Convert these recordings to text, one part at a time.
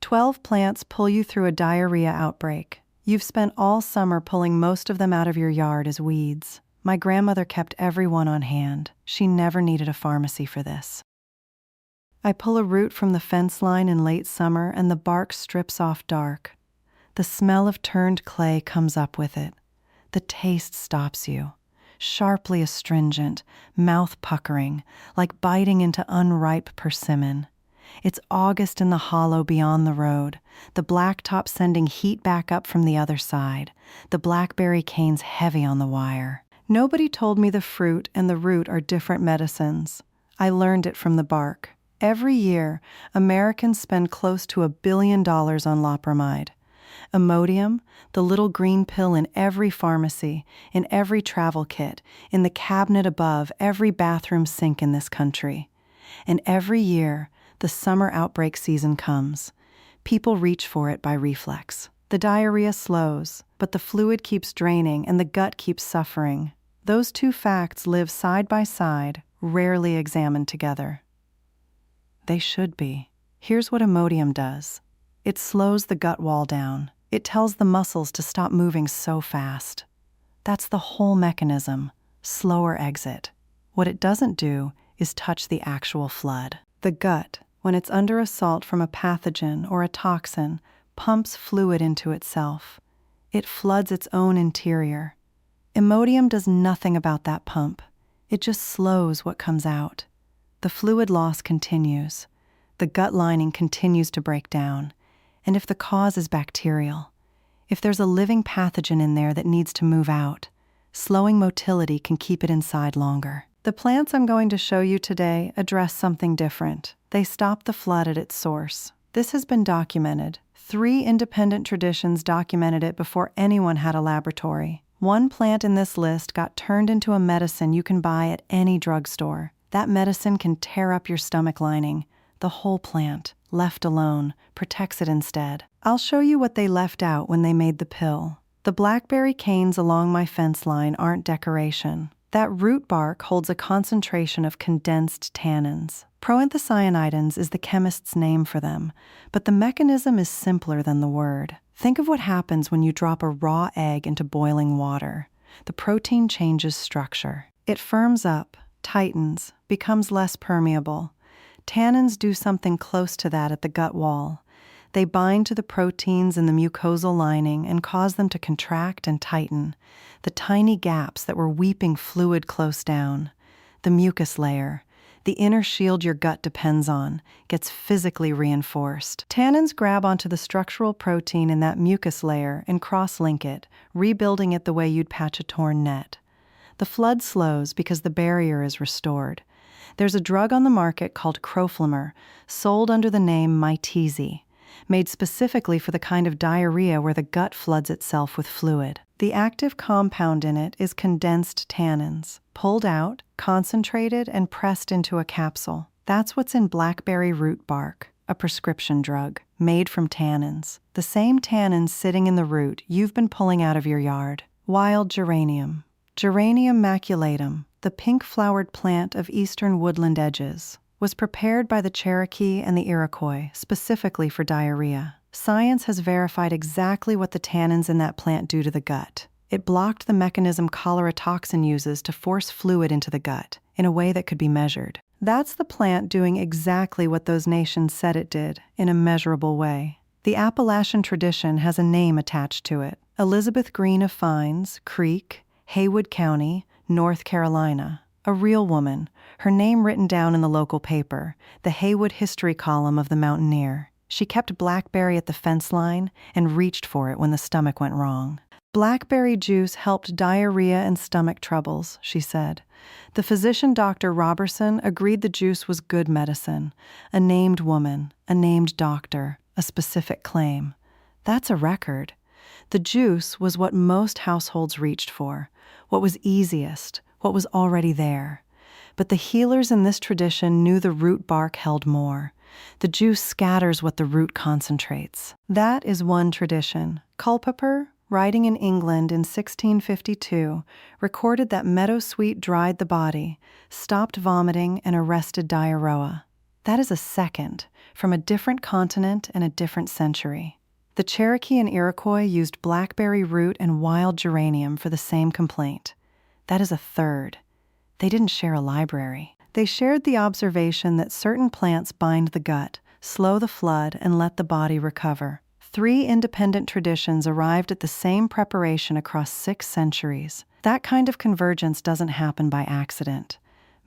12 plants pull you through a diarrhea outbreak. You've spent all summer pulling most of them out of your yard as weeds. My grandmother kept every one on hand. She never needed a pharmacy for this. I pull a root from the fence line in late summer and the bark strips off dark. The smell of turned clay comes up with it. The taste stops you. Sharply astringent, mouth puckering, like biting into unripe persimmon. It's August in the hollow beyond the road, the blacktop sending heat back up from the other side, the blackberry canes heavy on the wire. Nobody told me the fruit and the root are different medicines. I learned it from the bark. Every year, Americans spend close to $1 billion on loperamide. Imodium, the little green pill in every pharmacy, in every travel kit, in the cabinet above every bathroom sink in this country. And every year, the summer outbreak season comes. People reach for it by reflex. The diarrhea slows, but the fluid keeps draining and the gut keeps suffering. Those two facts live side by side, rarely examined together. They should be. Here's what Imodium does. It slows the gut wall down. It tells the muscles to stop moving so fast. That's the whole mechanism. Slower exit. What it doesn't do is touch the actual flood. The gut, when it's under assault from a pathogen or a toxin, pumps fluid into itself. It floods its own interior. Imodium does nothing about that pump. It just slows what comes out. The fluid loss continues. The gut lining continues to break down. And if the cause is bacterial, if there's a living pathogen in there that needs to move out, slowing motility can keep it inside longer. The plants I'm going to show you today address something different. They stop the flood at its source. This has been documented. 3 independent traditions documented it before anyone had a laboratory. One plant in this list got turned into a medicine you can buy at any drugstore. That medicine can tear up your stomach lining. The whole plant, left alone, protects it instead. I'll show you what they left out when they made the pill. The blackberry canes along my fence line aren't decoration. That root bark holds a concentration of condensed tannins. Proanthocyanidins is the chemist's name for them, but the mechanism is simpler than the word. Think of what happens when you drop a raw egg into boiling water. The protein changes structure. It firms up, tightens, becomes less permeable. Tannins do something close to that at the gut wall. They bind to the proteins in the mucosal lining and cause them to contract and tighten. The tiny gaps that were weeping fluid close down. The mucus layer, the inner shield your gut depends on, gets physically reinforced. Tannins grab onto the structural protein in that mucus layer and cross-link it, rebuilding it the way you'd patch a torn net. The flood slows because the barrier is restored. There's a drug on the market called crofelemer, sold under the name Mytesi, made specifically for the kind of diarrhea where the gut floods itself with fluid. The active compound in it is condensed tannins, pulled out, concentrated, and pressed into a capsule. That's what's in blackberry root bark, a prescription drug, made from tannins. The same tannins sitting in the root you've been pulling out of your yard. Wild geranium. Geranium maculatum, the pink-flowered plant of eastern woodland edges, was prepared by the Cherokee and the Iroquois specifically for diarrhea. Science has verified exactly what the tannins in that plant do to the gut. It blocked the mechanism cholera toxin uses to force fluid into the gut in a way that could be measured. That's the plant doing exactly what those nations said it did in a measurable way. The Appalachian tradition has a name attached to it. Elizabeth Green of Fines, Creek, Haywood County, North Carolina. A real woman, her name written down in the local paper, the Haywood history column of the Mountaineer. She kept blackberry at the fence line and reached for it when the stomach went wrong. Blackberry juice helped diarrhea and stomach troubles, she said. The physician Dr. Robertson agreed the juice was good medicine. A named woman, a named doctor, a specific claim. That's a record. The juice was what most households reached for, what was easiest, what was already there. But the healers in this tradition knew the root bark held more. The juice scatters what the root concentrates. That is one tradition. Culpeper, writing in England in 1652, recorded that Meadowsweet dried the body, stopped vomiting, and arrested diarrhea. That is a second, from a different continent and a different century. The Cherokee and Iroquois used blackberry root and wild geranium for the same complaint. That is a third. They didn't share a library. They shared the observation that certain plants bind the gut, slow the flood, and let the body recover. 3 independent traditions arrived at the same preparation across 6 centuries. That kind of convergence doesn't happen by accident.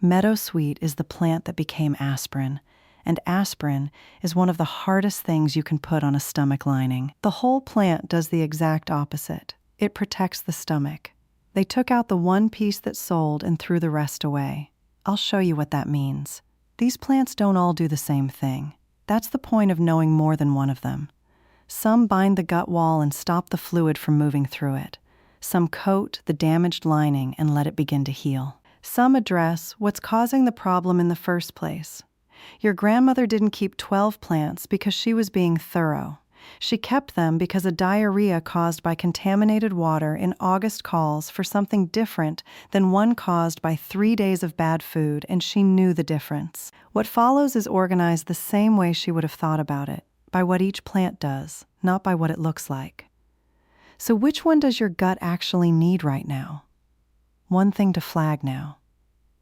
Meadowsweet is the plant that became aspirin, and aspirin is one of the hardest things you can put on a stomach lining. The whole plant does the exact opposite. It protects the stomach. They took out the one piece that sold and threw the rest away. I'll show you what that means. These plants don't all do the same thing. That's the point of knowing more than one of them. Some bind the gut wall and stop the fluid from moving through it. Some coat the damaged lining and let it begin to heal. Some address what's causing the problem in the first place. Your grandmother didn't keep 12 plants because she was being thorough. She kept them because a diarrhea caused by contaminated water in August calls for something different than one caused by 3 days of bad food, and she knew the difference. What follows is organized the same way she would have thought about it, by what each plant does, not by what it looks like. So which one does your gut actually need right now? One thing to flag now.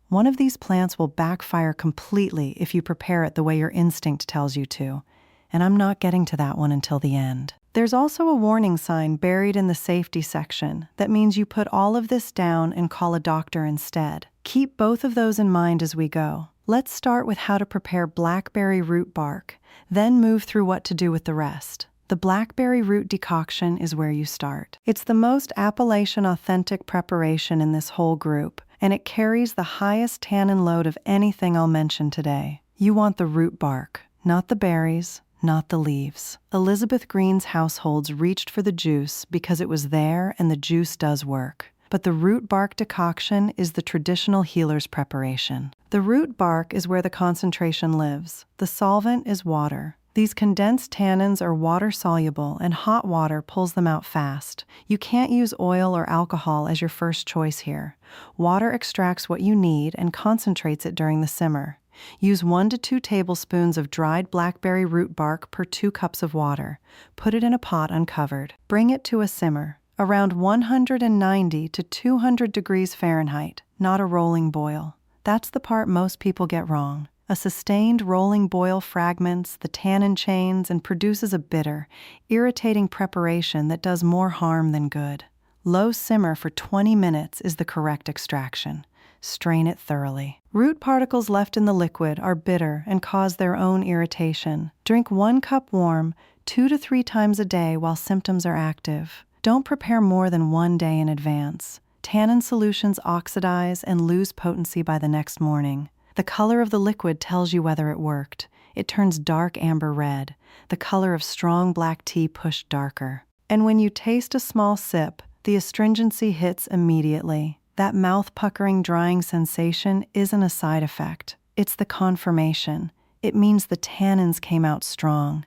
One of these plants will backfire completely if you prepare it the way your instinct tells you to, and I'm not getting to that one until the end. There's also a warning sign buried in the safety section that means you put all of this down and call a doctor instead. Keep both of those in mind as we go. Let's start with how to prepare blackberry root bark, then move through what to do with the rest. The blackberry root decoction is where you start. It's the most Appalachian authentic preparation in this whole group, and it carries the highest tannin load of anything I'll mention today. You want the root bark, not the berries, not the leaves. Elizabeth Green's households reached for the juice because it was there and the juice does work. But the root bark decoction is the traditional healer's preparation. The root bark is where the concentration lives. The solvent is water. These condensed tannins are water-soluble, and hot water pulls them out fast. You can't use oil or alcohol as your first choice here. Water extracts what you need and concentrates it during the simmer. Use 1 to 2 tablespoons of dried blackberry root bark per 2 cups of water. Put it in a pot uncovered. Bring it to a simmer, around 190 to 200 degrees Fahrenheit, not a rolling boil. That's the part most people get wrong. A sustained rolling boil fragments the tannin chains and produces a bitter, irritating preparation that does more harm than good. Low simmer for 20 minutes is the correct extraction. Strain it thoroughly. Root particles left in the liquid are bitter and cause their own irritation. Drink 1 cup warm 2 to 3 times a day while symptoms are active. Don't prepare more than 1 day in advance. Tannin solutions oxidize and lose potency by the next morning. The color of the liquid tells you whether it worked. It turns dark amber red, the color of strong black tea pushed darker. And when you taste a small sip, the astringency hits immediately. That mouth-puckering, drying sensation isn't a side effect. It's the confirmation. It means the tannins came out strong.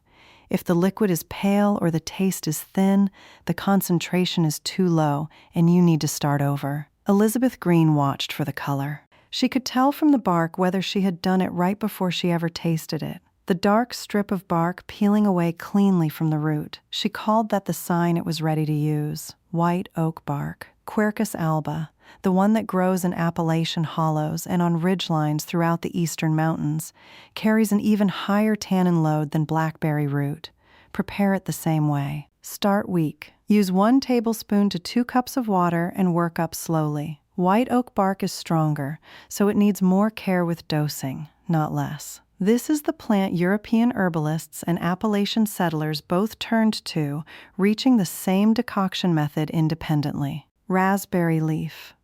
If the liquid is pale or the taste is thin, the concentration is too low, and you need to start over. Elizabeth Green watched for the color. She could tell from the bark whether she had done it right before she ever tasted it. The dark strip of bark peeling away cleanly from the root. She called that the sign it was ready to use. White oak bark. Quercus alba, the one that grows in Appalachian hollows and on ridgelines throughout the eastern mountains, carries an even higher tannin load than blackberry root. Prepare it the same way. Start weak. Use 1 tablespoon to 2 cups of water and work up slowly. White oak bark is stronger, so it needs more care with dosing, not less. This is the plant European herbalists and Appalachian settlers both turned to, reaching the same decoction method independently. Raspberry leaf.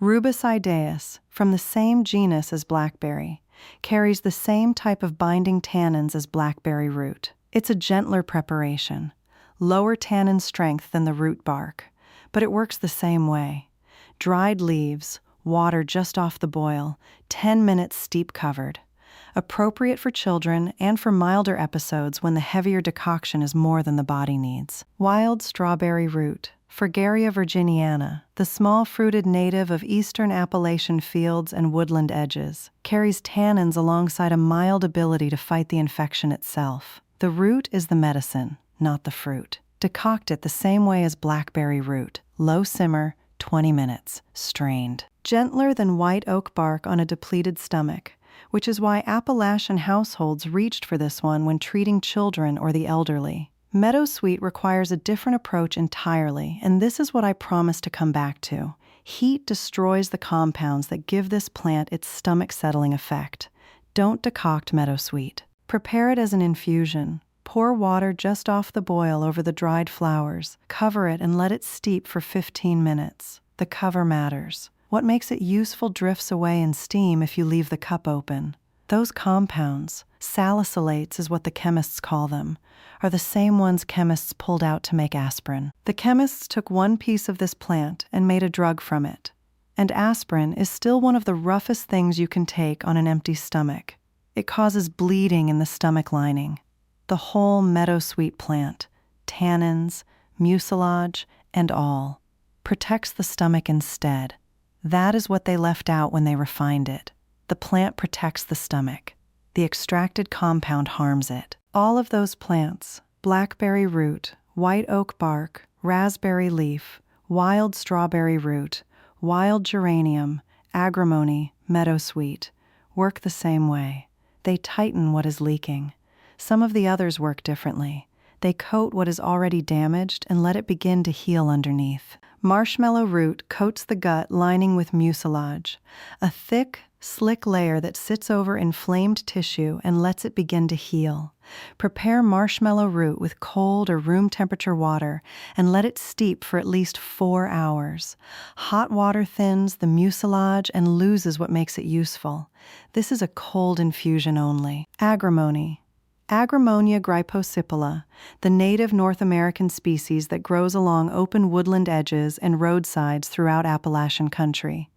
Rubus idaeus, from the same genus as blackberry, carries the same type of binding tannins as blackberry root. It's a gentler preparation, lower tannin strength than the root bark, but it works the same way. Dried leaves, water just off the boil, 10 minutes steep covered. Appropriate for children and for milder episodes when the heavier decoction is more than the body needs. Wild strawberry root. Fragaria virginiana, the small fruited native of eastern Appalachian fields and woodland edges, carries tannins alongside a mild ability to fight the infection itself. The root is the medicine, not the fruit. Decoct it the same way as blackberry root. Low simmer, 20 minutes, strained. Gentler than white oak bark on a depleted stomach, which is why Appalachian households reached for this one when treating children or the elderly. Meadowsweet requires a different approach entirely, and this is what I promise to come back to. Heat destroys the compounds that give this plant its stomach-settling effect. Don't decoct Meadowsweet. Prepare it as an infusion. Pour water just off the boil over the dried flowers. Cover it and let it steep for 15 minutes. The cover matters. What makes it useful drifts away in steam if you leave the cup open. Those compounds, salicylates is what the chemists call them, are the same ones chemists pulled out to make aspirin. The chemists took one piece of this plant and made a drug from it. And aspirin is still one of the roughest things you can take on an empty stomach. It causes bleeding in the stomach lining. The whole meadowsweet plant, tannins, mucilage, and all, protects the stomach instead. That is what they left out when they refined it. The plant protects the stomach. The extracted compound harms it. All of those plants, blackberry root, white oak bark, raspberry leaf, wild strawberry root, wild geranium, agrimony, meadowsweet, work the same way. They tighten what is leaking. Some of the others work differently. They coat what is already damaged and let it begin to heal underneath. Marshmallow root coats the gut lining with mucilage, a thick, slick layer that sits over inflamed tissue and lets it begin to heal. Prepare marshmallow root with cold or room temperature water and let it steep for at least 4 hours. Hot water thins the mucilage and loses what makes it useful. This is a cold infusion only. Agrimony. Agrimonia gryposipala, the native North American species that grows along open woodland edges and roadsides throughout Appalachian country,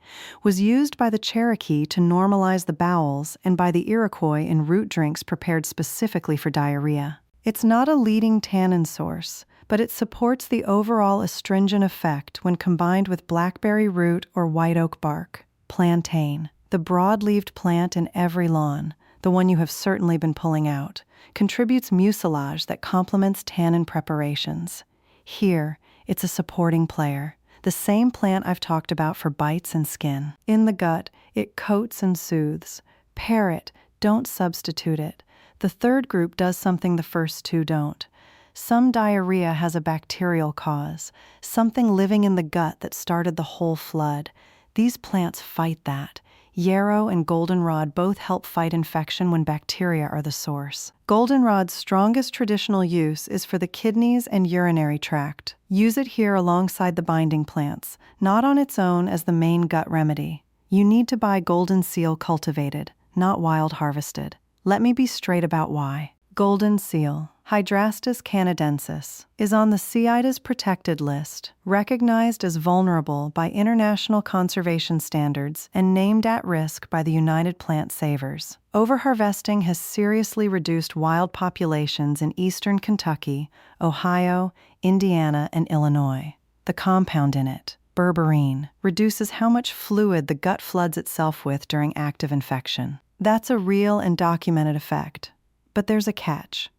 was used by the Cherokee to normalize the bowels and by the Iroquois in root drinks prepared specifically for diarrhea. It's not a leading tannin source, but it supports the overall astringent effect when combined with blackberry root or white oak bark. Plantain, the broad-leaved plant in every lawn, the one you have certainly been pulling out, contributes mucilage that complements tannin preparations. Here, it's a supporting player, the same plant I've talked about for bites and skin. In the gut, it coats and soothes. Pair it, don't substitute it. The third group does something the first two don't. Some diarrhea has a bacterial cause, something living in the gut that started the whole flood. These plants fight that. Yarrow and goldenrod both help fight infection when bacteria are the source. Goldenrod's strongest traditional use is for the kidneys and urinary tract. Use it here alongside the binding plants, not on its own as the main gut remedy. You need to buy golden seal cultivated, not wild harvested. Let me be straight about why. Golden seal, Hydrastis canadensis, is on the CITES protected list, recognized as vulnerable by international conservation standards and named at risk by the United Plant Savers. Overharvesting has seriously reduced wild populations in eastern Kentucky, Ohio, Indiana, and Illinois. The compound in it, berberine, reduces how much fluid the gut floods itself with during active infection. That's a real and documented effect. But there's a catch.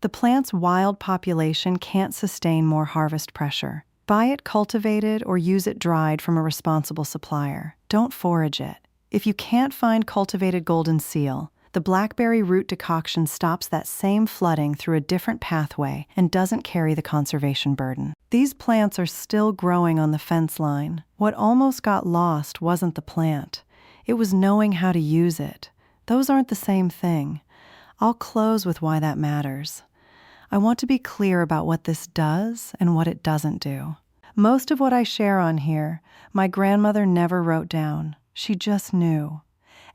The plant's wild population can't sustain more harvest pressure. Buy it cultivated or use it dried from a responsible supplier. Don't forage it. If you can't find cultivated golden seal, the blackberry root decoction stops that same flooding through a different pathway and doesn't carry the conservation burden. These plants are still growing on the fence line. What almost got lost wasn't the plant. It was knowing how to use it. Those aren't the same thing. I'll close with why that matters. I want to be clear about what this does and what it doesn't do. Most of what I share on here, my grandmother never wrote down. She just knew.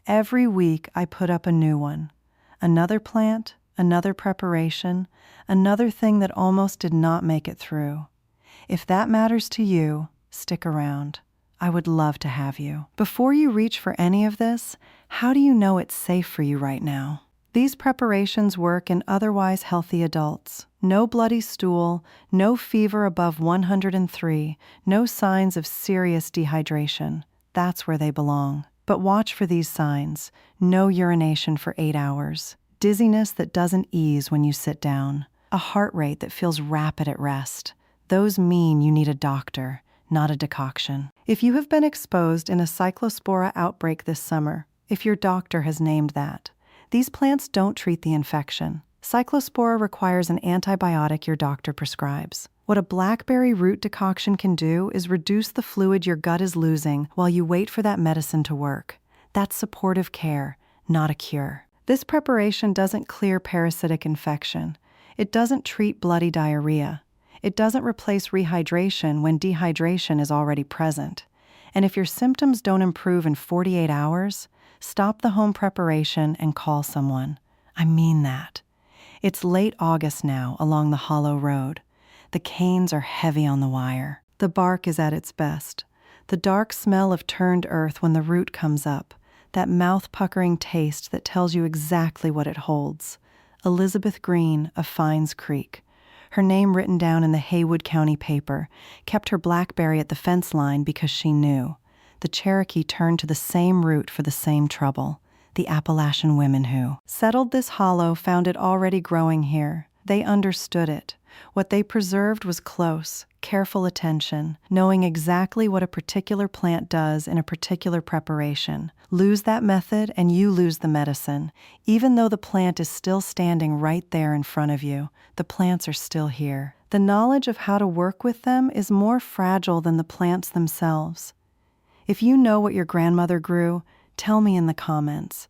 Every week I put up a new one. Another plant, another preparation, another thing that almost did not make it through. If that matters to you, stick around. I would love to have you. Before you reach for any of this, how do you know it's safe for you right now? These preparations work in otherwise healthy adults. No bloody stool, no fever above 103, no signs of serious dehydration. That's where they belong. But watch for these signs. No urination for 8 hours. Dizziness that doesn't ease when you sit down. A heart rate that feels rapid at rest. Those mean you need a doctor, not a decoction. If you have been exposed in a cyclospora outbreak this summer, if your doctor has named that, these plants don't treat the infection. Cyclospora requires an antibiotic your doctor prescribes. What a blackberry root decoction can do is reduce the fluid your gut is losing while you wait for that medicine to work. That's supportive care, not a cure. This preparation doesn't clear parasitic infection. It doesn't treat bloody diarrhea. It doesn't replace rehydration when dehydration is already present. And if your symptoms don't improve in 48 hours, stop the home preparation and call someone. I mean that. It's late August now along the hollow road. The canes are heavy on the wire. The bark is at its best. The dark smell of turned earth when the root comes up. That mouth-puckering taste that tells you exactly what it holds. Elizabeth Green of Fines Creek. Her name written down in the Haywood County paper, kept her blackberry at the fence line because she knew. The Cherokee turned to the same root for the same trouble. The Appalachian women who settled this hollow found it already growing here. They understood it. What they preserved was close, careful attention, knowing exactly what a particular plant does in a particular preparation. Lose that method and you lose the medicine. Even though the plant is still standing right there in front of you, the plants are still here. The knowledge of how to work with them is more fragile than the plants themselves. If you know what your grandmother grew, tell me in the comments.